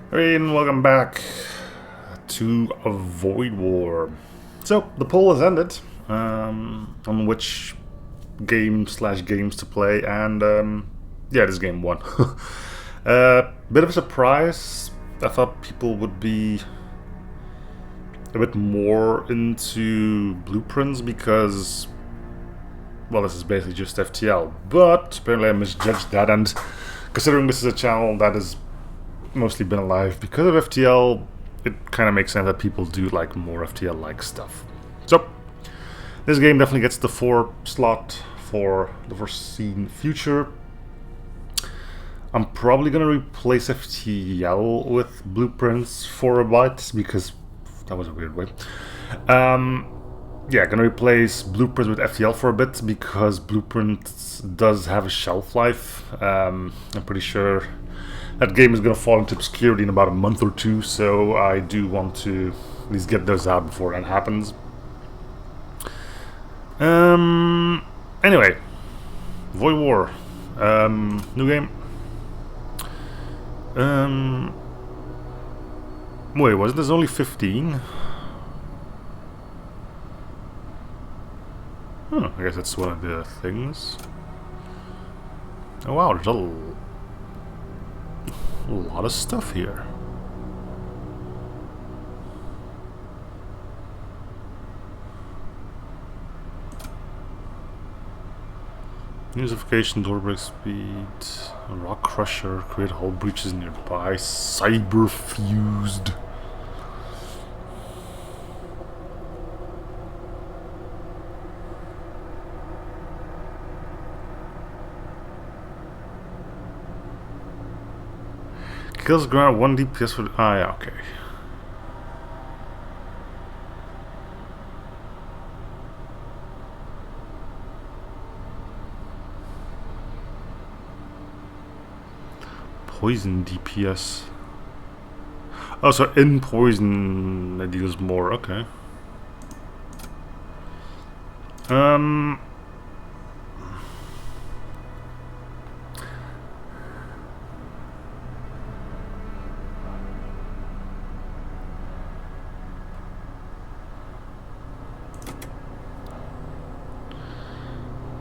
Hey, and welcome back to a Void War. So, the poll has ended on which game/games to play, and yeah, this game won. Bit of a surprise. I thought people would be a bit more into blueprints because, well, this is basically just FTL. But apparently I misjudged that, and considering this is a channel that has mostly been alive because of FTL, it kind of makes sense that people do like more FTL-like stuff. So, this game definitely gets the 4 slot for the foreseen future. I'm probably gonna replace FTL with blueprints for a bit because that was a weird way. Yeah, gonna replace blueprints with FTL for a bit because blueprints does have a shelf life. I'm pretty sure that game is gonna fall into obscurity in about a month or two, so I do want to at least get those out before that happens. Anyway, Void War, new game. Wait, wasn't this only 15? Huh, I guess that's one of the things. Oh wow, there's a lot of stuff here. Unification, door break speed, rock crusher, create hull breaches nearby, cyber fused. Kills ground 1 DPS for. Ah, yeah, okay. Poison DPS. Oh, so in poison it deals more. Okay.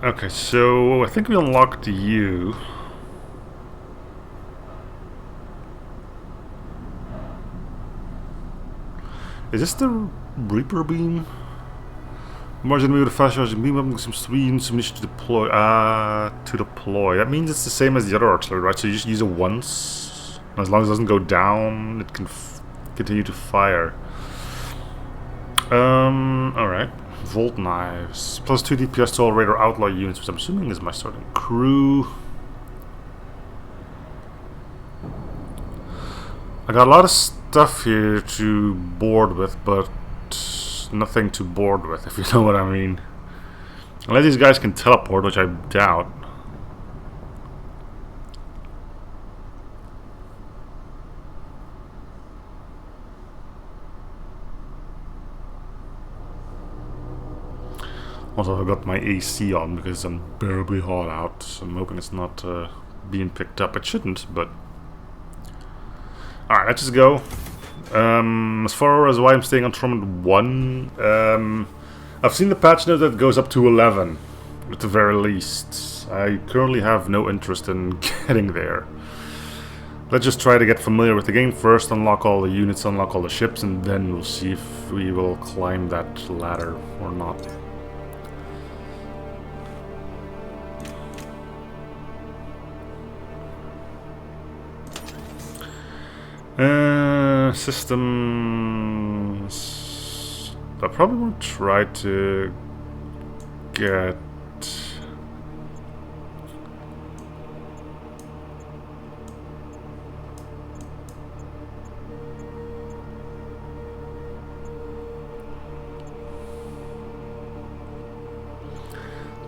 Okay, so I think we unlocked you. Is this the Reaper beam? Margin with a fast charging beam up some speed, some to deploy. To deploy. That means it's the same as the other artillery, right? So you just use it once. As long as it doesn't go down, it can continue to fire. Alright. Volt knives. Plus 2 DPS to all radar outlaw units, which I'm assuming is my starting crew. I got a lot of stuff here to board with, but nothing to board with, if you know what I mean. Unless these guys can teleport, which I doubt. Also, I've got my AC on because it's unbearably hot out. So I'm hoping it's not being picked up. It shouldn't, but... Alright, let's just go. As far as why I'm staying on Torment 1, I've seen the patch note that goes up to 11, at the very least. I currently have no interest in getting there. Let's just try to get familiar with the game first, unlock all the units, unlock all the ships, and then we'll see if we will climb that ladder or not. Systems. I probably want to try to get.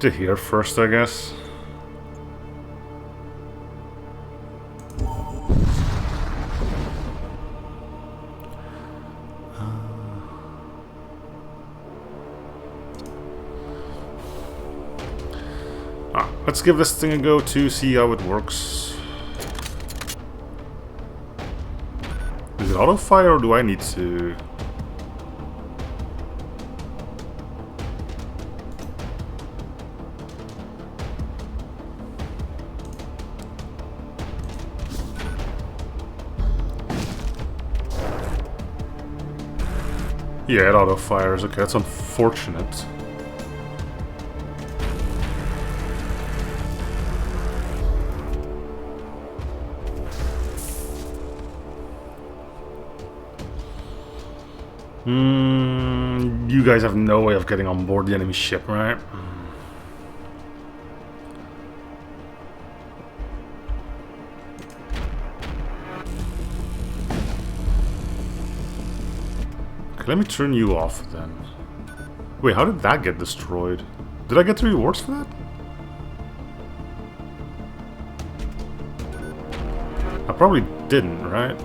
To here first, I guess. Let's give this thing a go to see how it works. Is it auto fire or do I need to? Yeah, it auto fires. Okay, that's unfortunate. You guys have no way of getting on board the enemy ship, right? Okay, let me turn you off then. Wait, how did that get destroyed? Did I get the rewards for that? I probably didn't, right?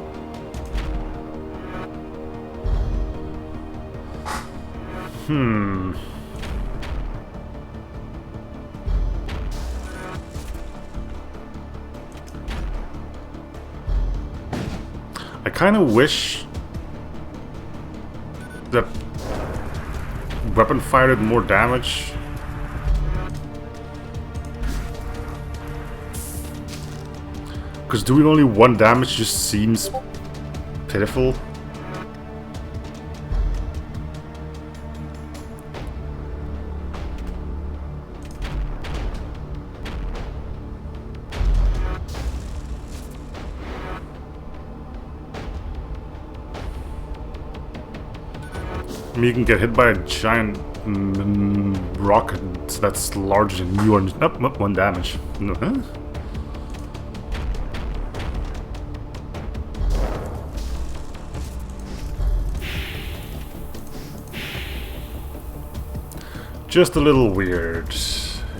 I kind of wish that weapon fire did more damage. Because doing only 1 damage just seems pitiful. I mean, you can get hit by a giant rocket that's larger than you and nope, 1 damage. Huh? Just a little weird,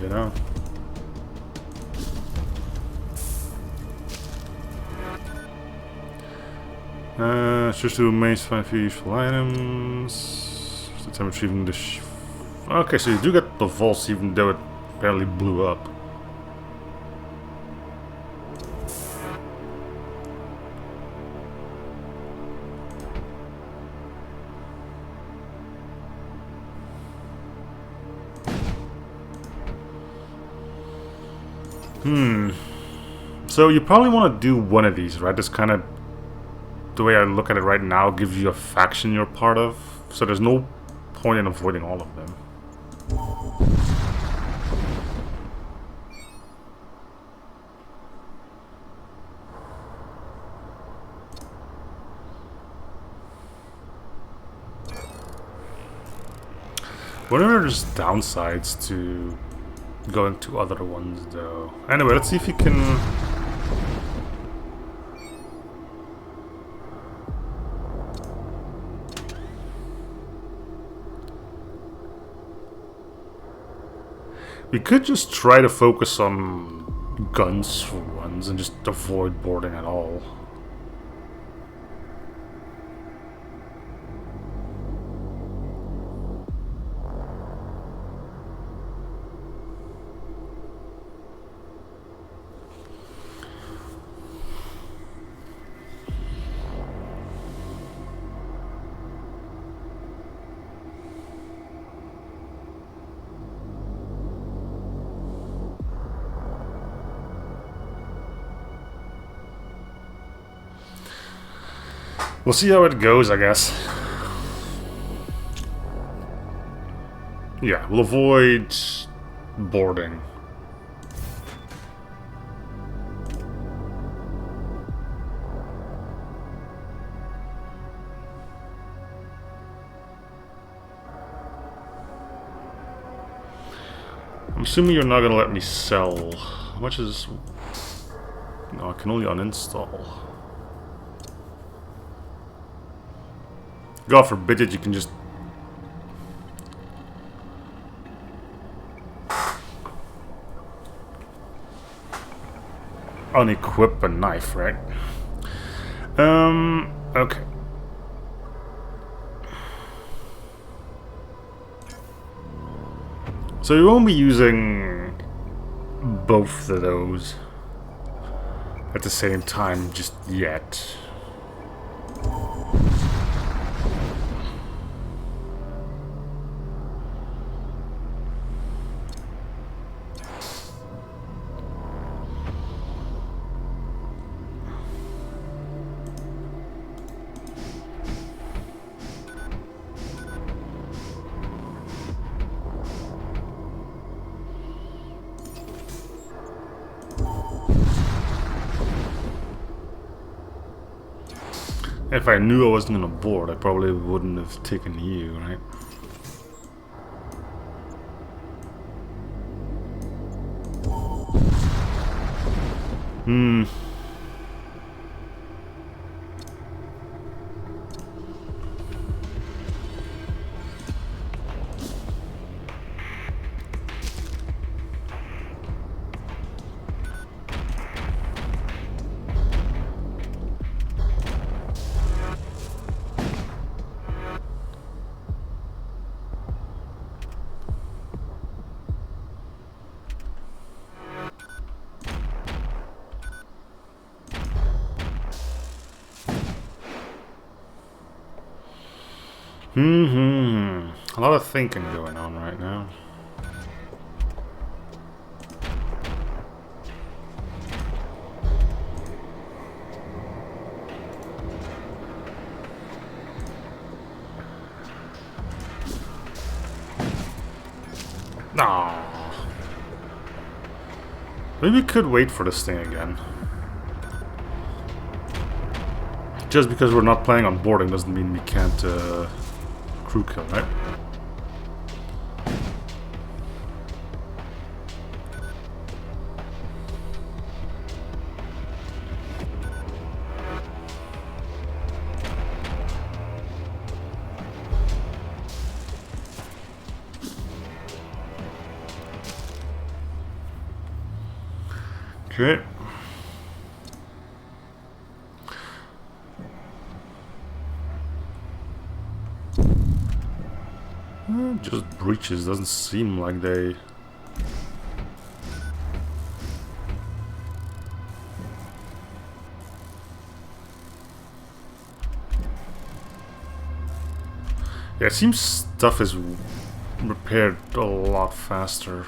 you know? Just to main 5 useful items. The time retrieving the okay, so you do get the vaults even though it barely blew up. So you probably want to do one of these, right? This kind of, the way I look at it right now, gives you a faction you're part of. So there's no point in avoiding all of them. What are there's downsides to going to other ones, though? Anyway, let's see if you can... We could just try to focus on guns for once and just avoid boarding at all. We'll see how it goes, I guess. Yeah, we'll avoid boarding. I'm assuming you're not gonna let me sell. How much is... No, I can only uninstall. God forbid it, you can just... unequip a knife, right? Okay. So you won't be using both of those at the same time just yet. If I knew I wasn't gonna board, I probably wouldn't have taken you, right? Hmm. A lot of thinking going on right now. Nah. Maybe we could wait for this thing again. Just because we're not planning on boarding doesn't mean we can't crew kill, right? Okay. Just breaches, doesn't seem like they... Yeah, it seems stuff is repaired a lot faster.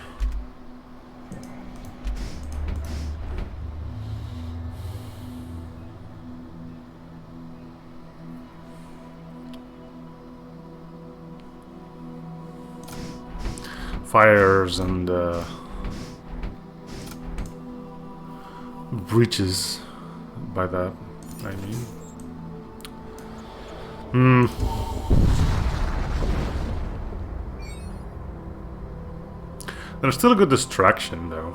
Fires and breaches by that, I mean. There's still a good distraction though.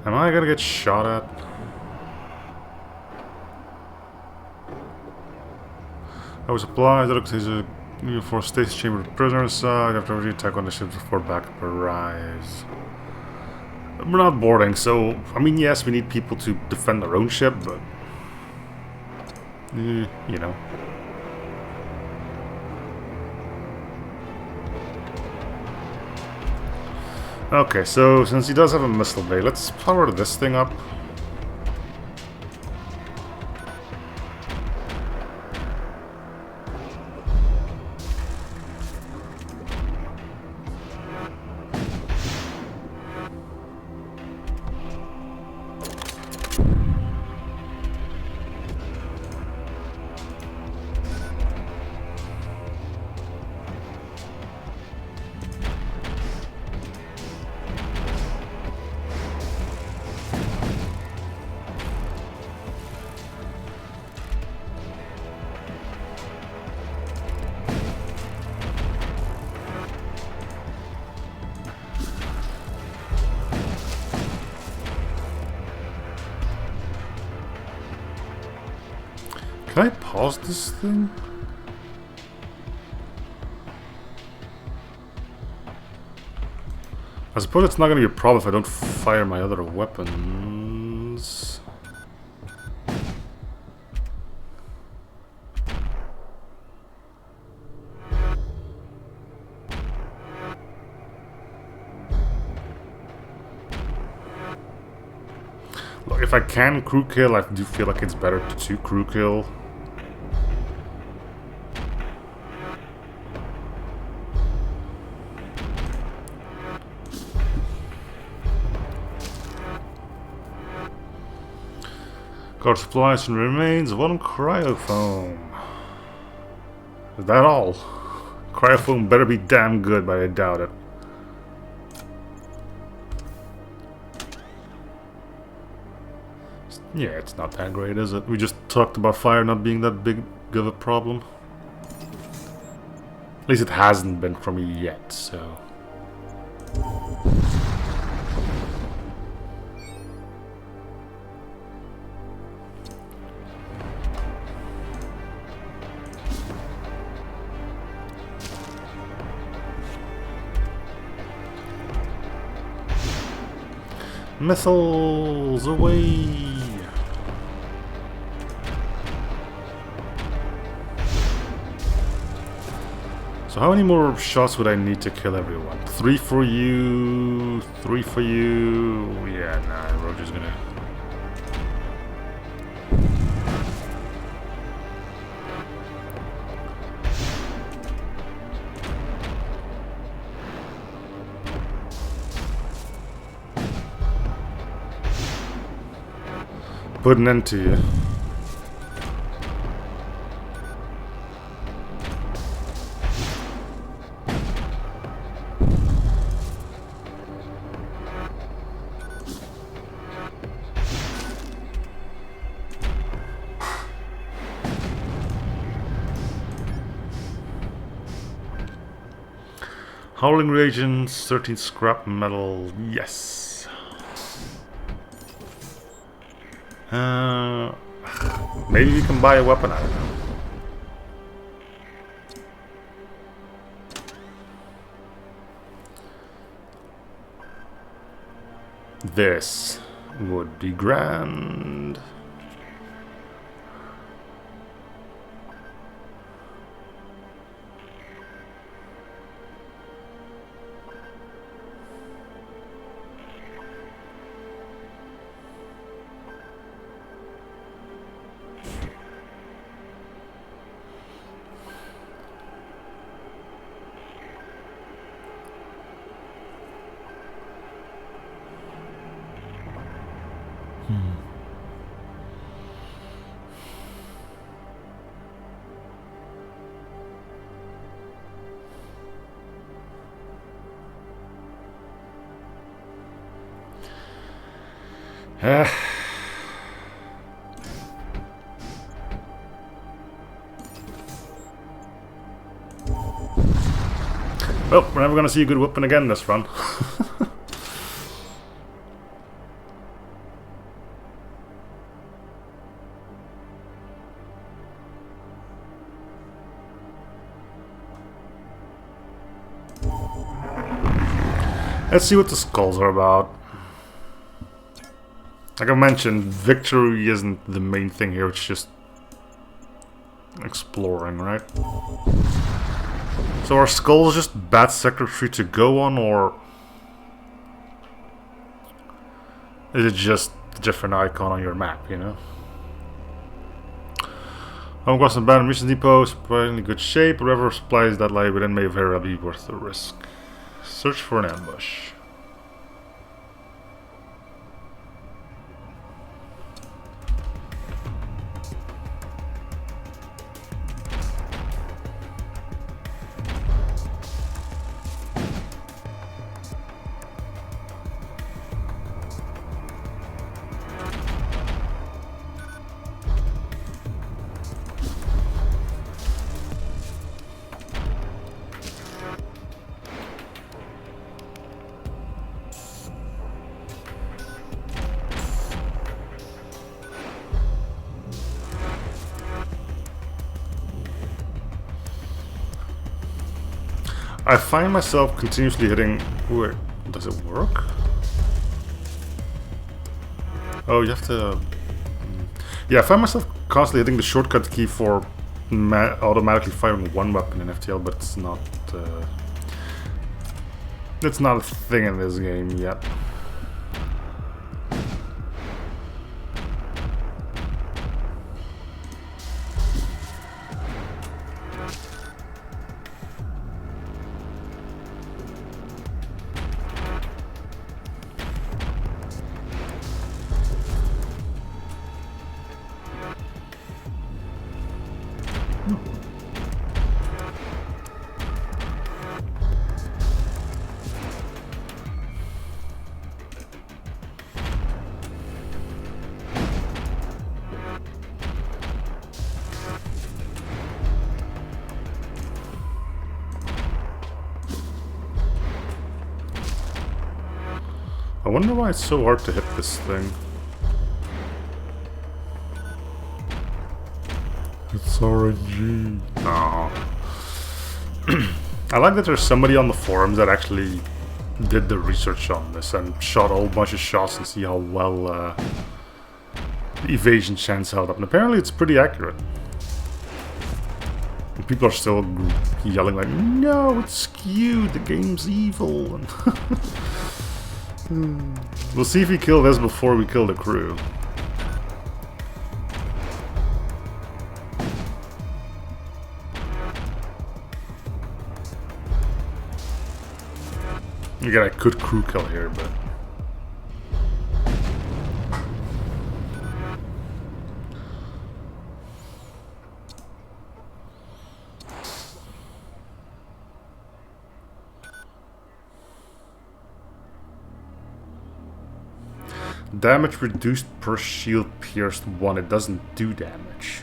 Am I gonna get shot at? I was applied. That looks like a for station chamber of prisoners. I have to attack on the ship before backup arrives. We're not boarding, so I mean, yes, we need people to defend their own ship, but you know. Okay, so since he does have a missile bay, let's power this thing up. Can I pause this thing? I suppose it's not going to be a problem if I don't fire my other weapons. Look, if I can crew kill, I do feel like it's better to crew kill. Got supplies and remains, one cryofoam. Is that all? Cryofoam better be damn good, but I doubt it. Yeah, it's not that great, is it? We just talked about fire not being that big of a problem. At least it hasn't been for me yet, so... Missiles away! So how many more shots would I need to kill everyone? 3 for you, 3 for you. Yeah, nah, Roger's gonna... put an end to you. Howling reagents, 13 scrap metal, yes. Maybe we can buy a weapon, I don't know. This would be grand. Well, we're never gonna see a good weapon again this run. Let's see what the skulls are about. Like I mentioned, victory isn't the main thing here, it's just exploring, right? So are skulls just bad secretary to go on, or is it just a different icon on your map, you know? Home across some abandoned mission depots, probably in good shape. Whatever supplies that lie within may very well be worth the risk. Search for an ambush. I find myself continuously hitting... Wait, does it work? Oh, you have to... Yeah, I find myself constantly hitting the shortcut key for automatically firing one weapon in FTL, but it's not... it's not a thing in this game yet. wonder why it's so hard to hit this thing. It's RNG. Oh. I like that there's somebody on the forums that actually did the research on this and shot a whole bunch of shots to see how well the evasion chance held up. And apparently it's pretty accurate. And people are still yelling like, no, it's skewed, the game's evil. And we'll see if we kill this before we kill the crew. Again, I could crew kill here, but... Damage reduced per shield pierced 1. It doesn't do damage.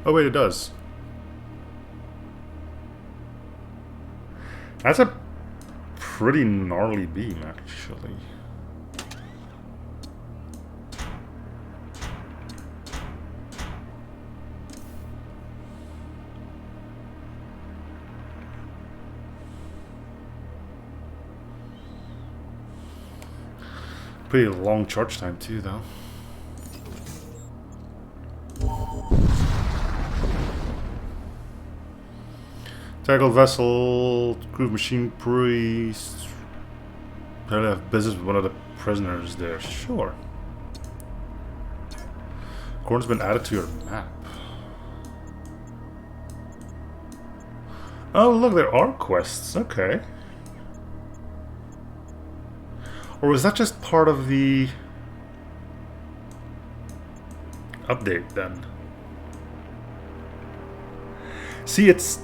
Oh wait, it does. That's a pretty gnarly beam, actually. Pretty long charge time too, though. Tackle vessel, crew machine priest. Apparently have business with one of the prisoners there. Sure. Corn's been added to your map. Oh look, there are quests. Okay. Or was that just part of the update then? See, it's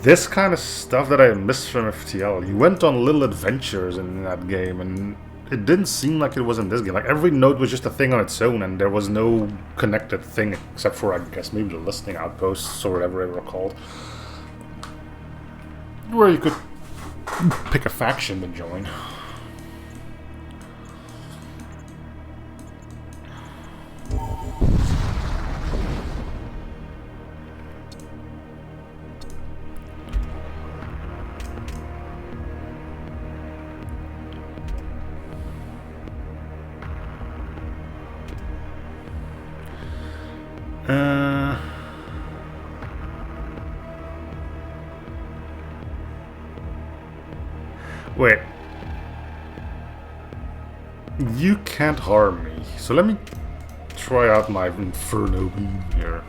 this kind of stuff that I missed from FTL. You went on little adventures in that game, and it didn't seem like it was in this game. Like, every node was just a thing on its own, and there was no connected thing, except for, I guess, maybe the listening outposts, or whatever they were called. Where you could pick a faction to join. Wait. You can't harm me. So let me try out my Inferno beam here.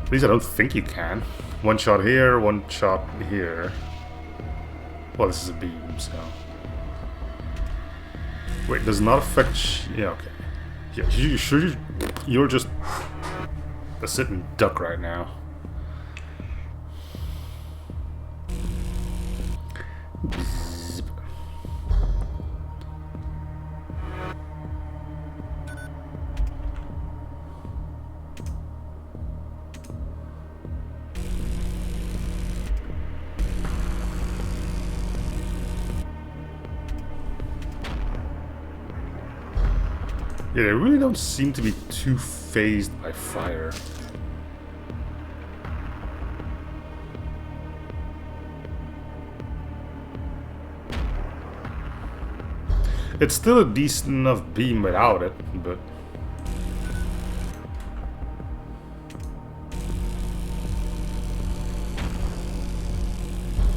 At least I don't think you can. One shot here, one shot here. Well, this is a beam, so... Wait, does not affect... Yeah, okay. Yeah, you sure you're just a sitting duck right now? Bzzz. Yeah, they really don't seem to be too phased by fire. It's still a decent enough beam without it, but...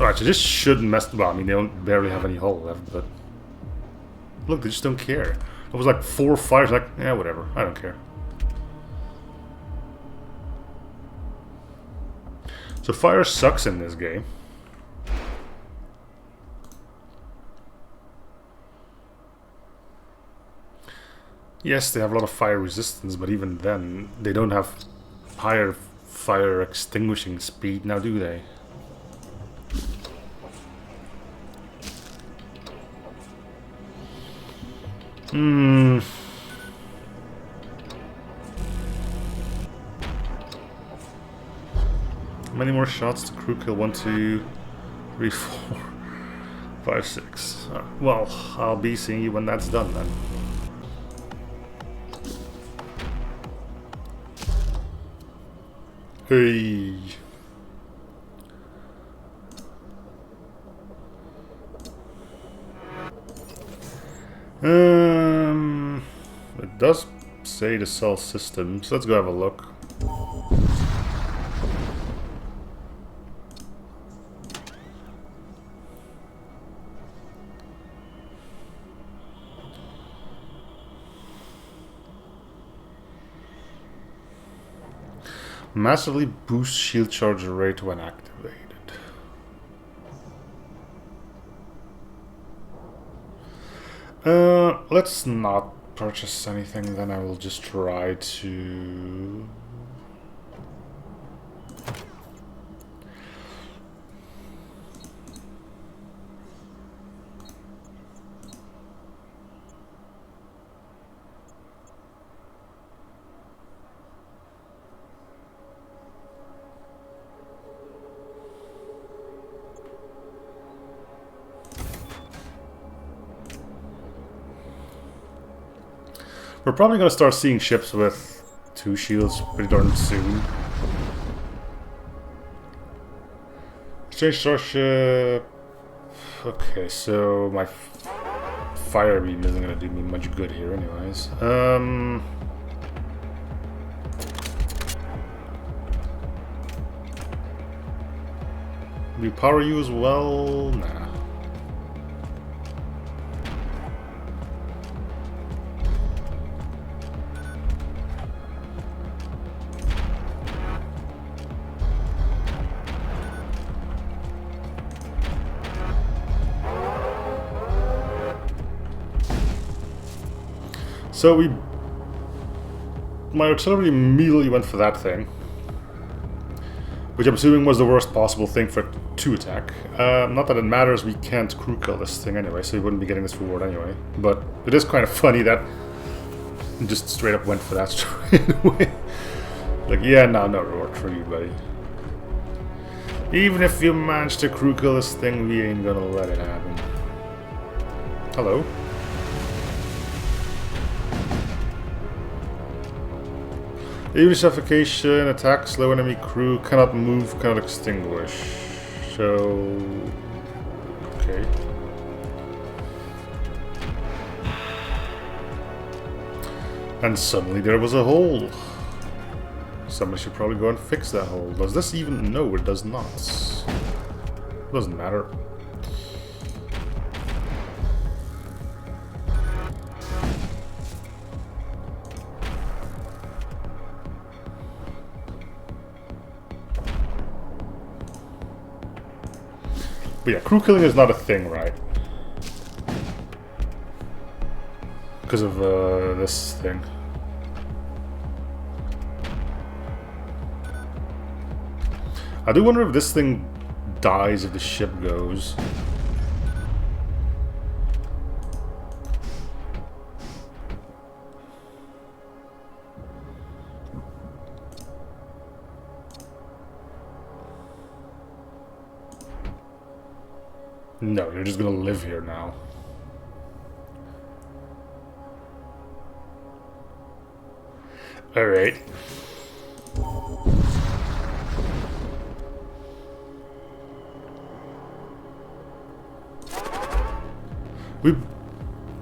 Alright, so this shouldn't mess... Well, I mean, they don't barely have any hull left, but... Look, they just don't care. It was like 4 fires, like, yeah, whatever, I don't care. So fire sucks in this game. Yes, they have a lot of fire resistance, but even then, they don't have higher fire extinguishing speed, now do they? Many more shots to crew kill. 1, 2, 3, 4, 5, 6. Well, I'll be seeing you when that's done then. Hey. It does say to sell systems. Let's go have a look. Massively boost shield charge rate when activated. Let's not purchase anything, then I will just try to... We're probably going to start seeing ships with 2 shields pretty darn soon. Exchange starship. Okay, so my fire beam isn't going to do me much good here anyways. Do power you as well? Nah. So my artillery immediately went for that thing, which I'm assuming was the worst possible thing for it to attack. Not that it matters, we can't crew kill this thing anyway, so we wouldn't be getting this reward anyway. But it is kind of funny that it just straight up went for that straight away. Like, yeah, no reward for you, buddy. Even if you manage to crew kill this thing, we ain't gonna let it happen. Hello. Even suffocation, attack, slow enemy crew, cannot move, cannot extinguish. So... okay. And suddenly there was a hole. Somebody should probably go and fix that hole. Does this even... no, it does not. Doesn't matter. But yeah, crew killing is not a thing, right? Because of this thing. I do wonder if this thing dies if the ship goes. No, you're just gonna live here now. Alright. We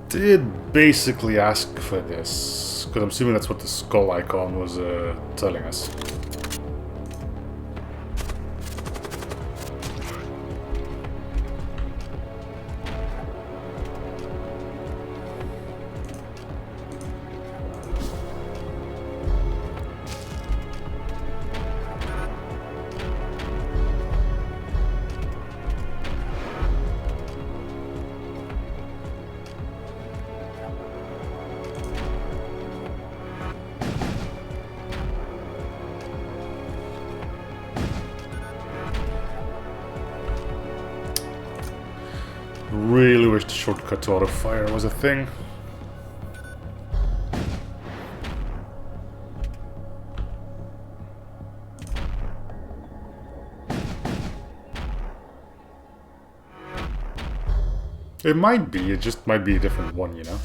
did basically ask for this, because I'm assuming that's what the skull icon was telling us. Really wish the shortcut to auto fire was a thing. It might be, it just might be a different one, you know?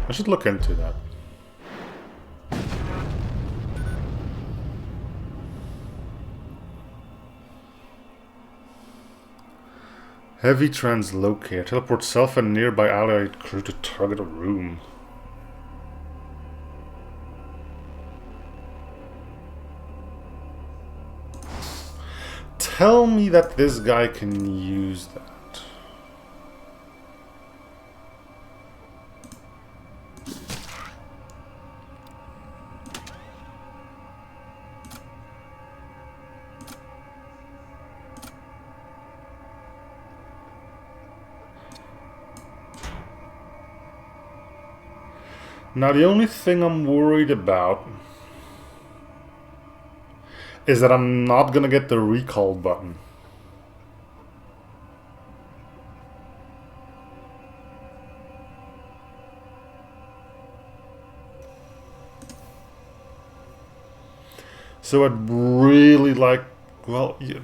I should look into that. Heavy translocator. Teleport self and nearby allied crew to target a room. Tell me that this guy can use that. Now the only thing I'm worried about is that I'm not gonna get the recall button. So I'd really like, well, yeah.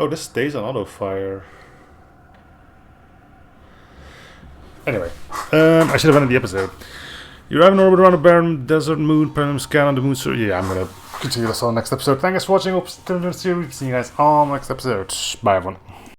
Oh, this stays on auto fire. Anyway, I should have ended the episode. You arrive in orbit around a barren desert moon, permanent scan on the moon. So yeah, I'm gonna continue this on the next episode. Thank you for watching. Hope to see you guys on the next episode. Bye, everyone.